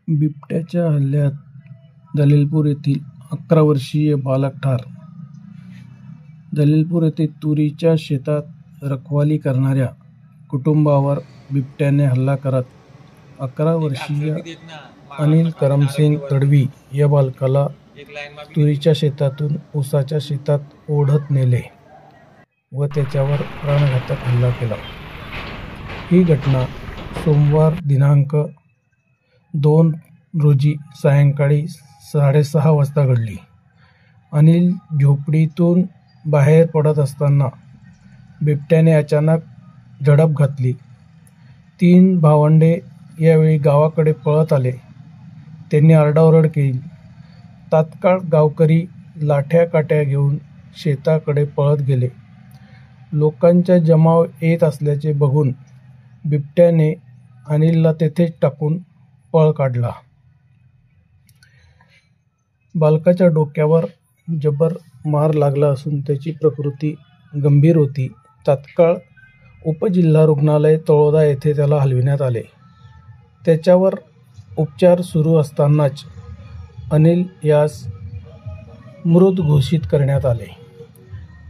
बिबट्याच्या हल्ल्यात जलीलपूर येथील 11 वर्षीय बालक ठार. जलीलपूर येथे तुरीच्या शेतात रखवाली करणाऱ्या कुटुंबावर बिबट्याने हल्ला करत 11 वर्षीय अनिल करमसिंग तडवी या बालकाला तुरीच्या शेतातून ऊसाच्या शेतात ओढत नेले व त्याच्यावर प्राणघातक हल्ला केला. ही घटना सोमवार दिनांक 2 रोजी सायंकाळी 6:30 वाजता घडली. अनिल झोपडीतून बाहेर पडत असताना बिबट्याने अचानक झडप घातली. 3 भावंडे यावेळी गावाकडे पळत आले. त्यांनी आरडाओरड केली. तात्काळ गावकरी लाठ्या काठ्या घेऊन शेताकडे पळत गेले. लोकांचा जमाव येत असल्याचे बघून बिबट्याने अनिलला तेथेच टाकून पळ काढला. बालकाच्या डोक्यावर जबर मार लागला असून त्याची प्रकृती गंभीर होती. तात्काळ उपजिल्हा रुग्णालय तळोदा येथे त्याला हलविण्यात आले. त्याच्यावर उपचार सुरू असतानाच अनिल यास मृत घोषित करण्यात आले.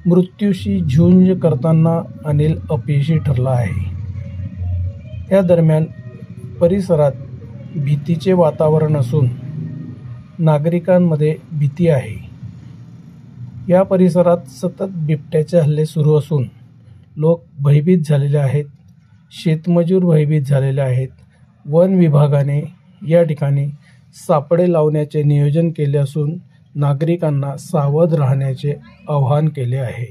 मृत्यूशी झुंज करताना अनिल अपयशी ठरला आहे. या दरम्यान परिसरात भीतीचे वातावरण असून नागरिकांमध्ये भीती आहे. या परिसरात सतत बिबट्याचे हल्ले सुरू असून लोक भयभीत झालेले आहेत. शेतमजूर भयभीत झालेले आहेत. वन विभागाने या ठिकाणी सापळे लावण्याचे नियोजन केले असून नागरिकांना सावध राहण्याचे आवाहन केले आहे.